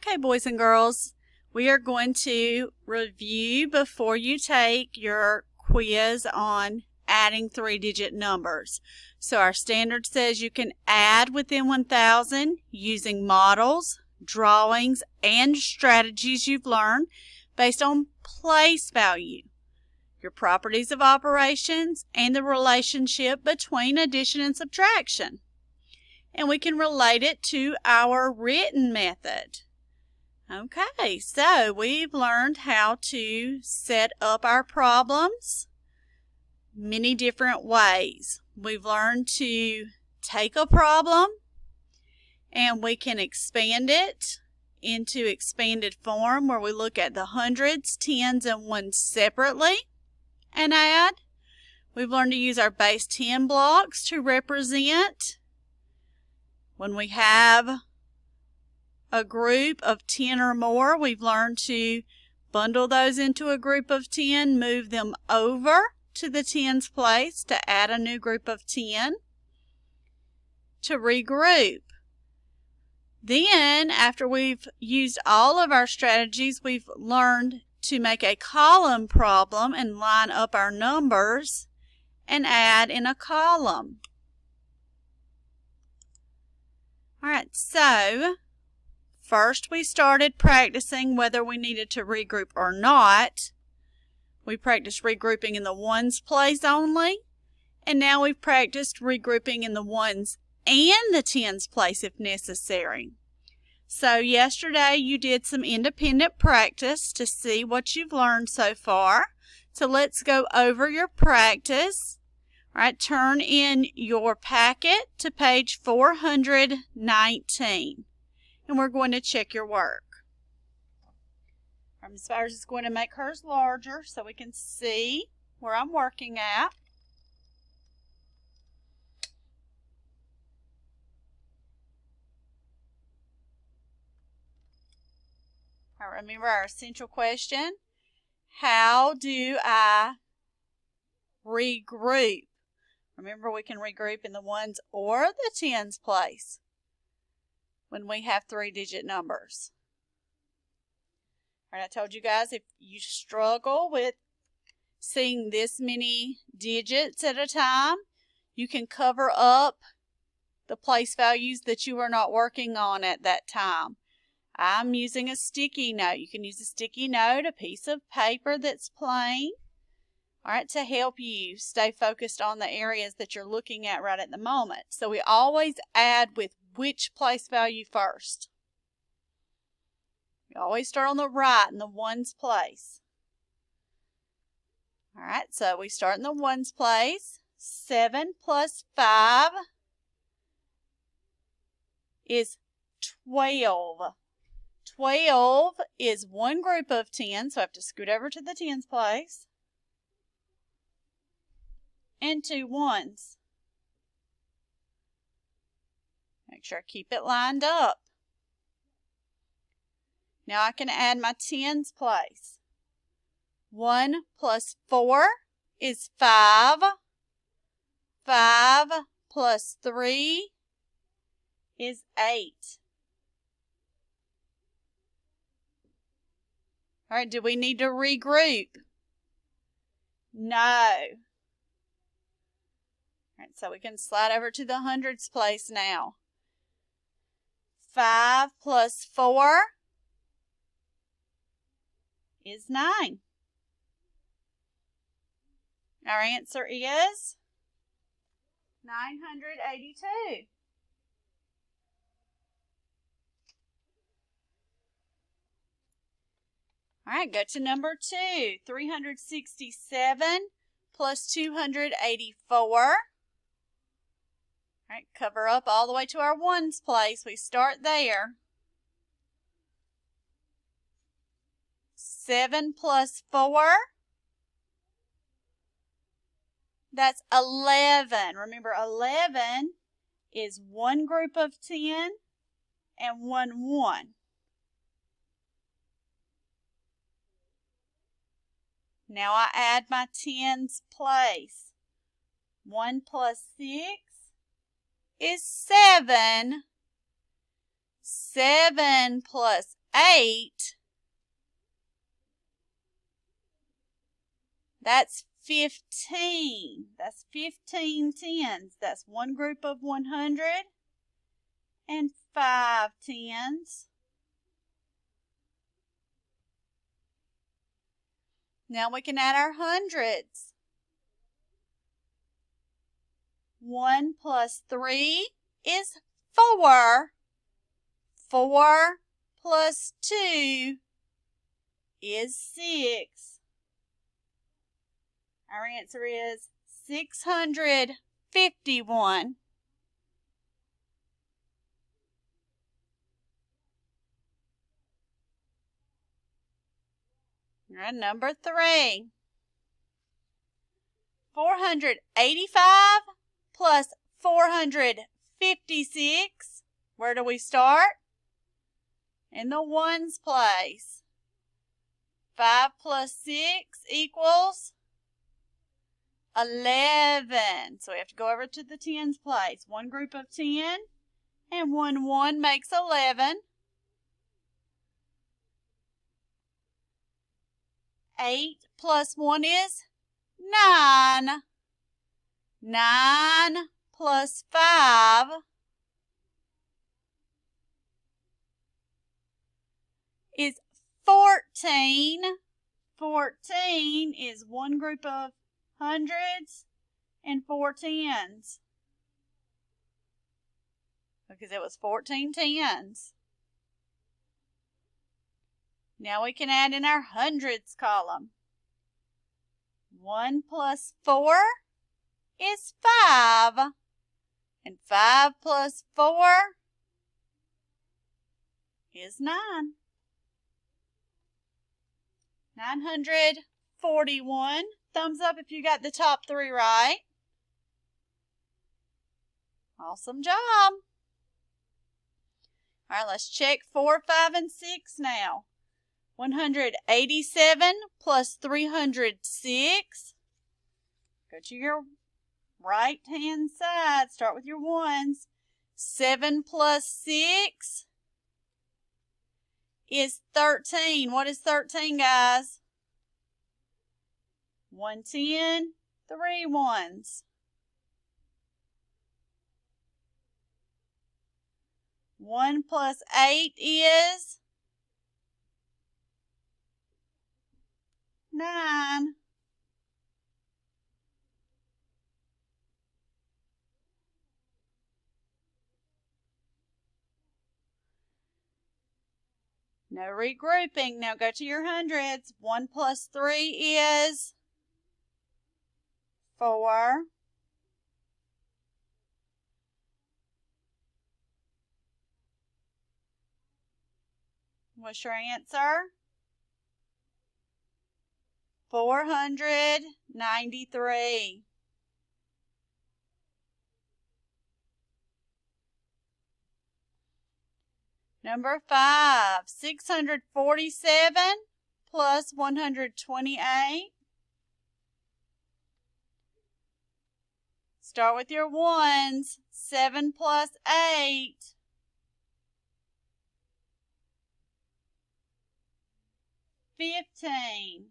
Okay, boys and girls, we are going to review before you take your quiz on adding three-digit numbers. So our standard says you can add within 1,000 using models, drawings, and strategies you've learned based on place value, your properties of operations, and the relationship between addition and subtraction. And we can relate it to our written method. Okay, so we've learned how to set up our problems many different ways. We've learned to take a problem and we can expand it into expanded form where we look at the hundreds, tens, and ones separately and add. We've learned to use our base 10 blocks to represent when we have a group of 10 or more. We've learned to bundle those into a group of 10, move them over to the tens place to add a new group of 10, to regroup. Then, after we've used all of our strategies, we've learned to make a column problem and line up our numbers and add in a column. All right, so first we started practicing whether we needed to regroup or not. We practiced regrouping in the ones place only, and now we've practiced regrouping in the ones and the tens place if necessary. So yesterday you did some independent practice to see what you've learned so far. So let's go over your practice. All right, turn in your packet to page 419. And we're going to check your work. Ms. Spires is going to make hers larger so we can see where I'm working at. All right, remember our essential question. How do I regroup? Remember, we can regroup in the ones or the tens place when we have three-digit numbers. All right, I told you guys if you struggle with seeing this many digits at a time, you can cover up the place values that you are not working on at that time. I'm using a sticky note. You can use a sticky note, a piece of paper that's plain, all right, to help you stay focused on the areas that you're looking at right at the moment. So we always add with which place value first. We always start on the right in the ones place. All right, so we start in the ones place. 7 plus 5 is 12. 12 is one group of 10, so I have to scoot over to the tens place. And 2 ones. Make sure I keep it lined up. Now I can add my tens place. 1 plus 4 is 5. 5 plus 3 is 8. All right, do we need to regroup? No. All right, so we can slide over to the hundreds place now. 5 plus 4 is 9. Our answer is 982. All right, go to number 2. 367 plus 284. All right, cover up all the way to our ones place. We start there. 7 plus 4, that's 11. Remember, 11 is one group of 10 and 1 1. Now I add my tens place. 1 plus 6 is 7. 7 plus 8, that's 15. That's 15 tens. That's one group of 100 and 5 tens. Now we can add our hundreds. 1 plus 3 is 4. 4 plus 2 is 6. Our answer is 651. And number 3. 485 plus 456. Where do we start? In the ones place. 5 plus 6 equals 11. So we have to go over to the tens place. One group of 10 and 1 makes 11. 8 plus 1 is 9. 9 plus 5 is 14. 14 is one group of hundreds and 4 tens. Because it was 14 tens. Now we can add in our hundreds column. 1 plus 4 is 5. And 5 plus 4 is 9. 941. Thumbs up if you got the top 3 right. Awesome job. All right, let's check 4, 5, and 6 now. 187 plus 306. Go to your right-hand side. Start with your ones. 7 plus 6 is 13. What is 13, guys? 1 10, 3 ones. 1 plus 8 is 9. No regrouping. Now go to your hundreds. 1 plus 3 is 4. What's your answer? 493. Number 5, 647 plus 128. Start with your ones. 7 plus 8. 15.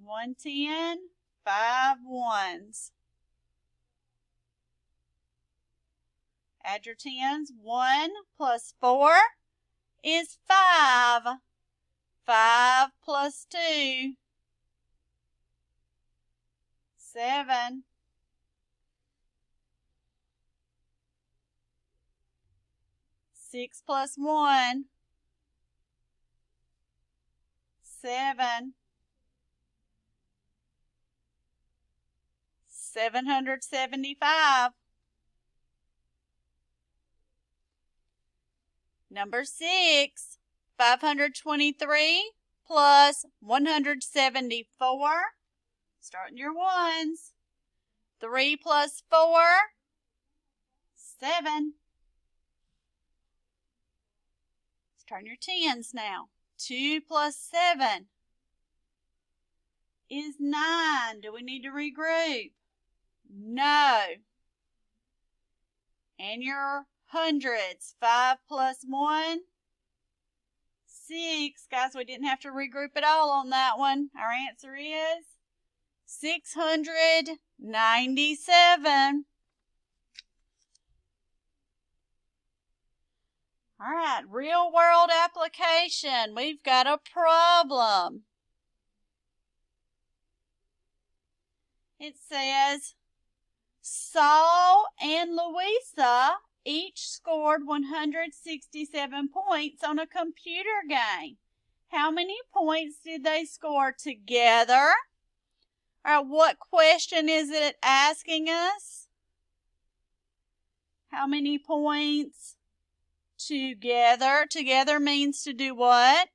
1 10, 5 ones. Add your tens. 1 plus 4 is 5. 5 plus 2, 7. 6 plus 1, 7. 775. Number 6, 523 plus 174. Start in your ones. 3 plus 4, 7. Let's turn your tens now. 2 plus 7 is 9. Do we need to regroup? No. And your hundreds. 5 plus 1, 6. Guys, we didn't have to regroup at all on that one. Our answer is 697. All right, real world application. We've got a problem. It says, Saul and Louisa each scored 167 points on a computer game. How many points did they score together? All right, what question is it asking us? How many points together? Together means to do what?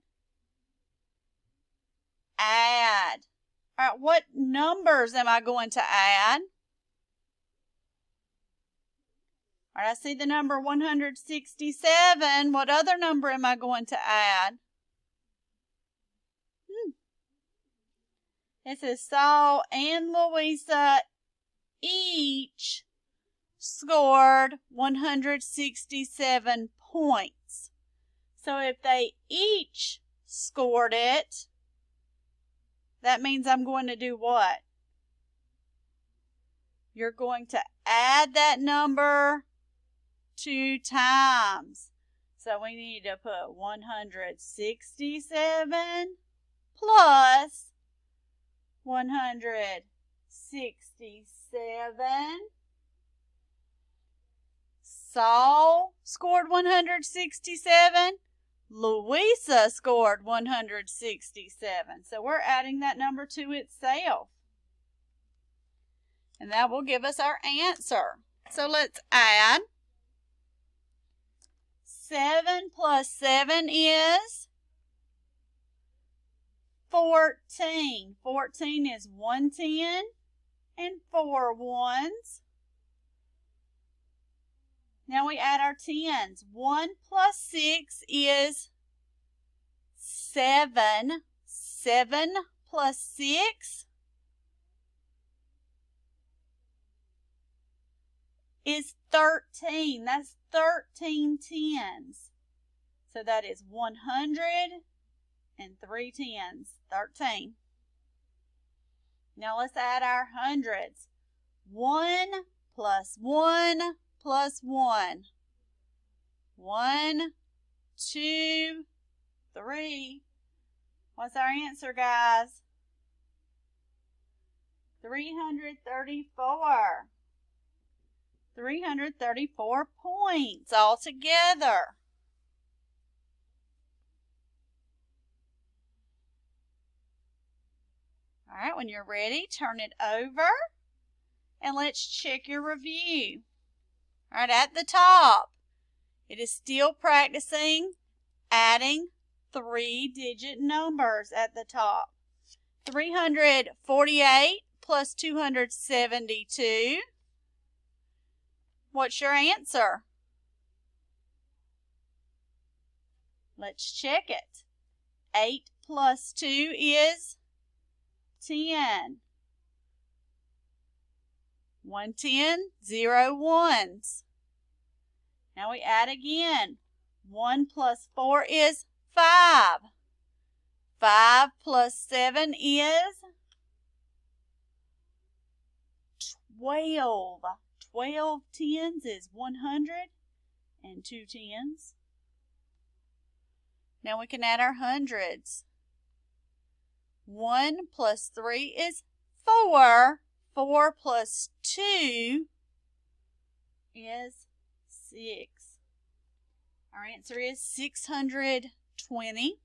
Add. All right, what numbers am I going to add? All right, I see the number 167. What other number am I going to add? It says Saul and Louisa each scored 167 points. So if they each scored it, that means I'm going to do what? You're going to add that number 2 times. So we need to put 167 plus 167. Saul scored 167. Louisa scored 167. So we're adding that number to itself. And that will give us our answer. So let's add. 7 plus 7 is 14. 14 is 110 and 4 ones. Now we add our tens. 1 plus 6 is 7. 7 plus 6 is 13. That's 13 tens. So that is 100 and 3 tens. 13. Now let's add our hundreds. 1 plus 1 plus 1. 1, 2, 3. What's our answer, guys? 334. 334 points altogether. All right, when you're ready, turn it over and let's check your review. All right, at the top, it is still practicing adding 3-digit numbers at the top. 348 plus 272. What's your answer? Let's check it. 8 plus 2 is 10. 110, 0 ones. Now we add again. 1 plus 4 is 5. 5 plus 7 is 12. 12 tens is 100 and 2 tens. Now we can add our hundreds. 1 plus 3 is 4. 4 plus 2 is 6. Our answer is 620.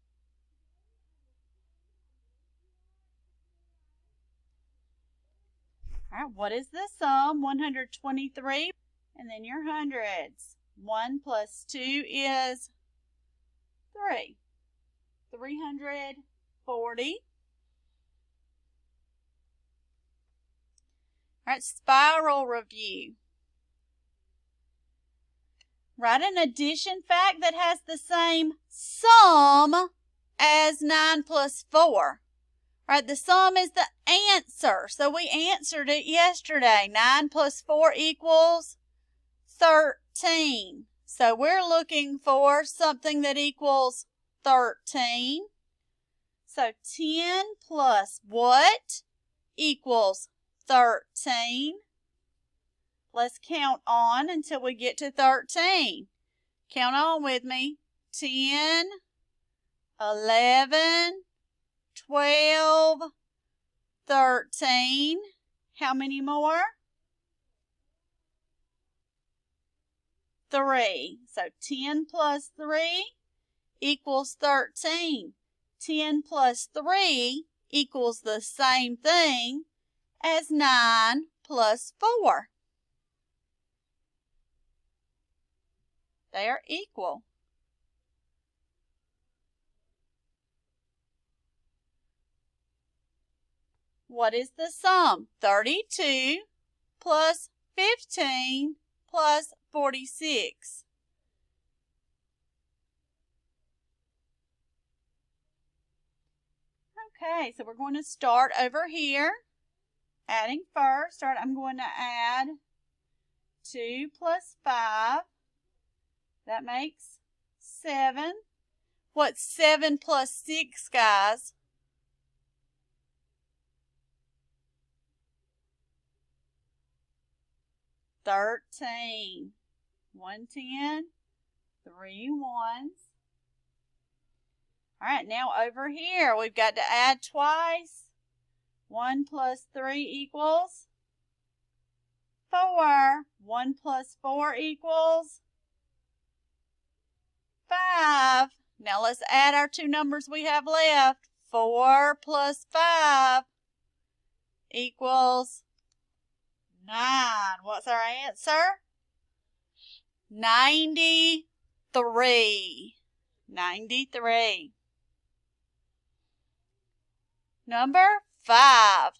All right, what is the sum? 123. And then your hundreds. 1 plus 2 is 3. 340. All right, spiral review. Write an addition fact that has the same sum as 9 plus 4. All right, the sum is the answer. So we answered it yesterday. 9 plus 4 equals 13. So we're looking for something that equals 13. So 10 plus what equals 13? Let's count on until we get to 13. Count on with me. 10, 11, 12, 13. How many more? 3. So 10 plus 3 equals 13. 10 plus 3 equals the same thing as 9 plus 4. They are equal. What is the sum? 32 plus 15 plus 46. Okay, so we're going to start over here. Adding first. I'm going to add 2 plus 5. That makes 7. What's 7 plus 6, guys? 13. 1 10, 3 1s. All right, now over here, we've got to add twice. 1 plus 3 equals 4. 1 plus 4 equals 5. Now let's add our two numbers we have left. 4 plus 5 equals 9. What's our answer? 93. 93. Number 5.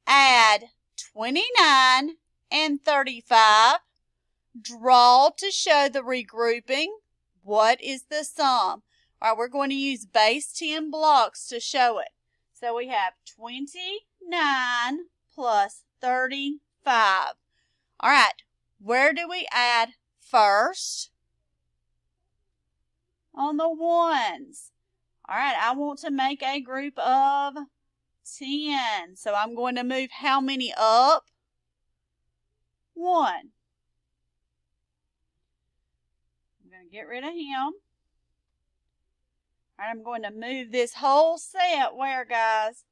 Add 29 and 35. Draw to show the regrouping. What is the sum? All right, we're going to use base 10 blocks to show it. So we have 29 plus 35. All right, where do we add first? On the ones. All right, I want to make a group of 10. So I'm going to move how many up? 1. I'm going to get rid of him. All right, I'm going to move this whole set where, guys?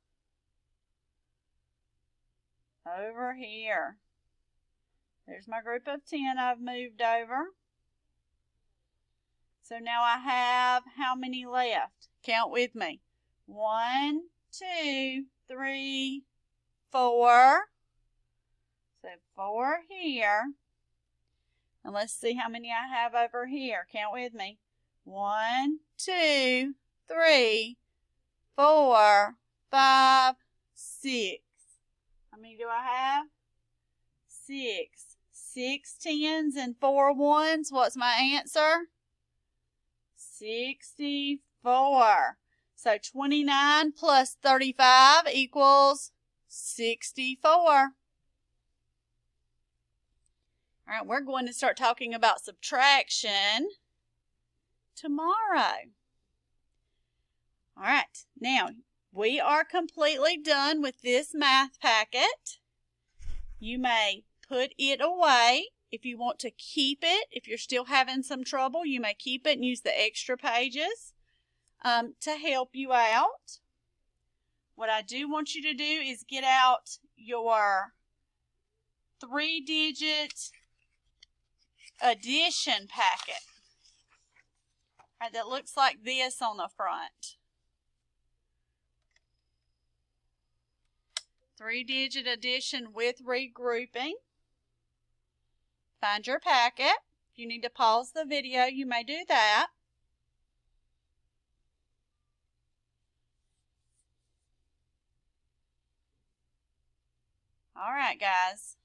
Over here. There's my group of 10 I've moved over. So now I have how many left? Count with me. 1, 2, 3, 4. So 4 here. And let's see how many I have over here. Count with me. 1, 2, 3, 4, 5, 6. How many do I have? 6. 6 10s and 4 1s. What's my answer? 64. So 29 plus 35 equals 64. All right, we're going to start talking about subtraction tomorrow. All right, now we are completely done with this math packet. You may put it away. If you want to keep it, if you're still having some trouble, you may keep it and use the extra pages to help you out. What I do want you to do is get out your 3-digit addition packet. All right, that looks like this on the front. 3-digit addition with regrouping. Find your packet. If you need to pause the video, you may do that. All right, guys.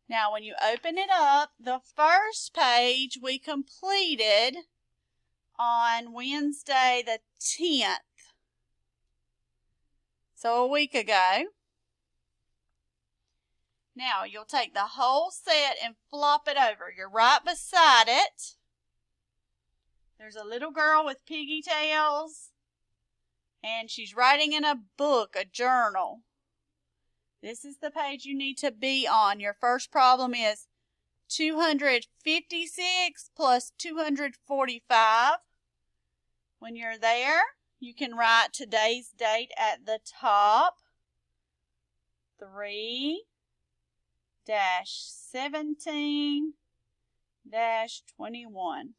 Now, when you open it up, the first page we completed on Wednesday the 10th. So a week ago. Now, you'll take the whole set and flop it over. You're right beside it. There's a little girl with piggy tails, and she's writing in a book, a journal. This is the page you need to be on. Your first problem is 256 plus 245. When you're there, you can write today's date at the top. 3-17-21.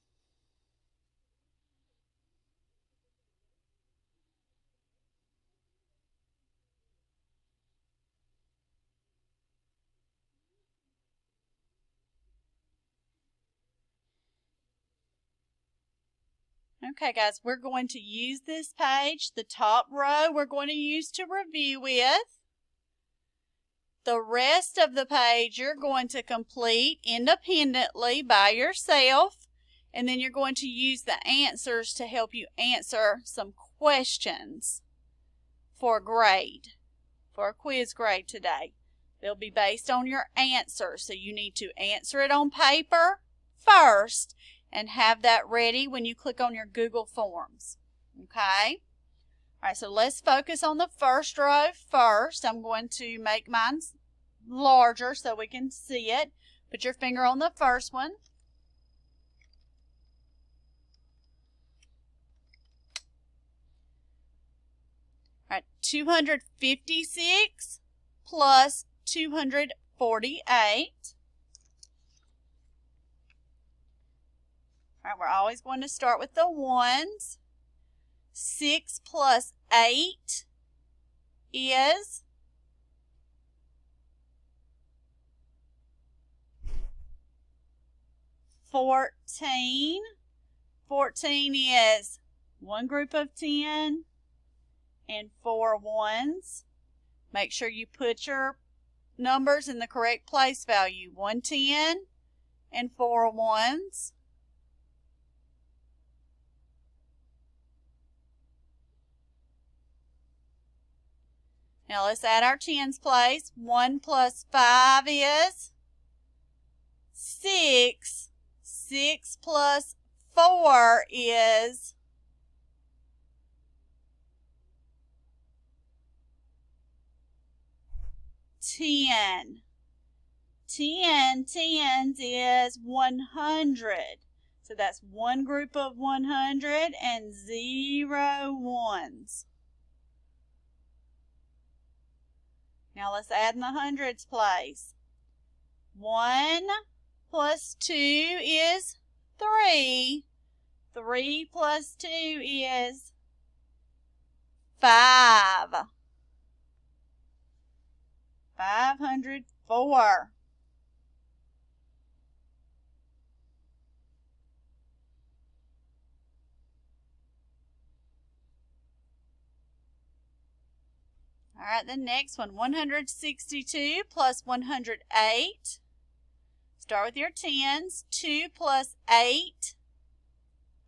Okay, guys, we're going to use this page. The top row we're going to use to review with. The rest of the page you're going to complete independently by yourself, and then you're going to use the answers to help you answer some questions for a grade, for a quiz grade today. They'll be based on your answer, so you need to answer it on paper first and have that ready when you click on your Google Forms. Okay? All right, so let's focus on the first row first. I'm going to make mine larger so we can see it. Put your finger on the first one. All right, 256 plus 248. All right, we're always going to start with the ones. 6 plus 8 is 14. 14 is one group of 10 and 4 ones. Make sure you put your numbers in the correct place value. 1 10 and 4 ones. Now let's add our tens place. 1 plus 5 is 6. 6 plus 4 is 10. 10 tens is 100. So that's one group of 100 and 0 ones. Now let's add in the hundreds place. 1 plus 2 is 3. 3 plus 2 is 5. 504. All right, the next one, 162 plus 108. Start with your tens. 2 plus 8.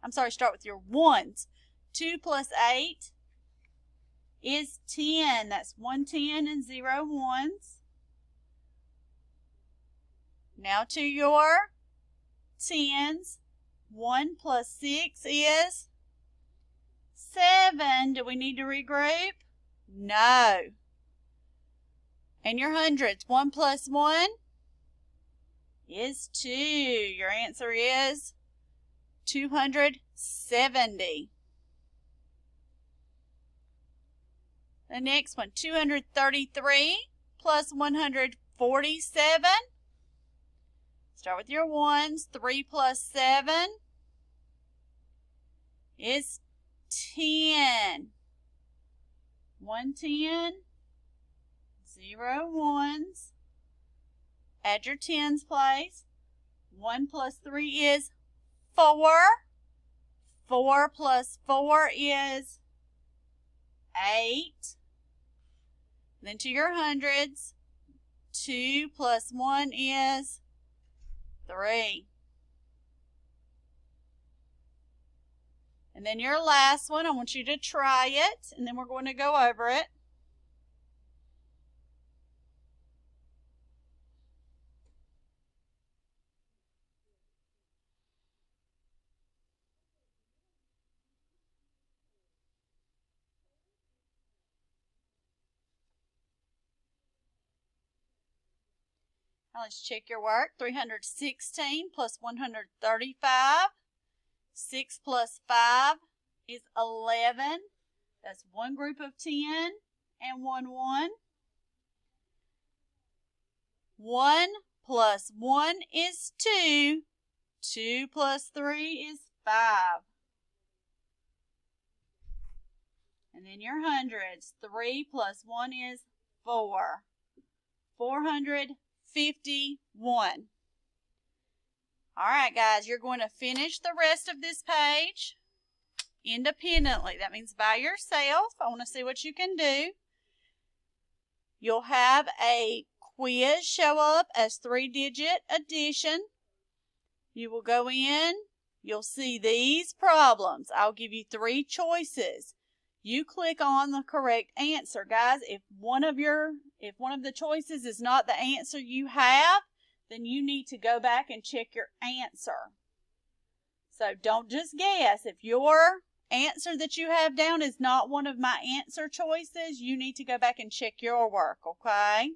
I'm sorry, start with your ones. 2 plus 8 is 10. That's 1 10 and 0 ones. Now to your tens. 1 plus 6 is 7. Do we need to regroup? No. And your hundreds. 1 plus 1 is 2. Your answer is 270. The next one, 233 plus 147. Start with your ones. 3 plus 7 is 10. 1 10, 0 ones. Add your tens place. 1 plus 3 is 4. 4 plus 4 is 8. Then to your hundreds. 2 plus 1 is 3. And then your last one, I want you to try it, and then we're going to go over it. Now let's check your work. 316 plus 135. 6 plus 5 is 11. That's one group of 10 and 1 1. 1 plus 1 is 2. 2 plus 3 is 5. And then your hundreds. 3 plus 1 is 4. 451. All right, guys, you're going to finish the rest of this page independently. That means by yourself. I want to see what you can do. You'll have a quiz show up as 3-digit addition. You will go in. You'll see these problems. I'll give you 3 choices. You click on the correct answer. Guys, if one of the choices is not the answer you have, then you need to go back and check your answer. So don't just guess. If your answer that you have down is not one of my answer choices, you need to go back and check your work, okay?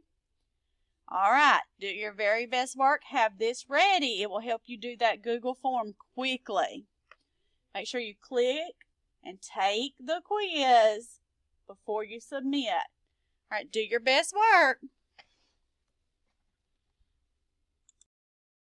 All right, do your very best work. Have this ready. It will help you do that Google form quickly. Make sure you click and take the quiz before you submit. All right, do your best work.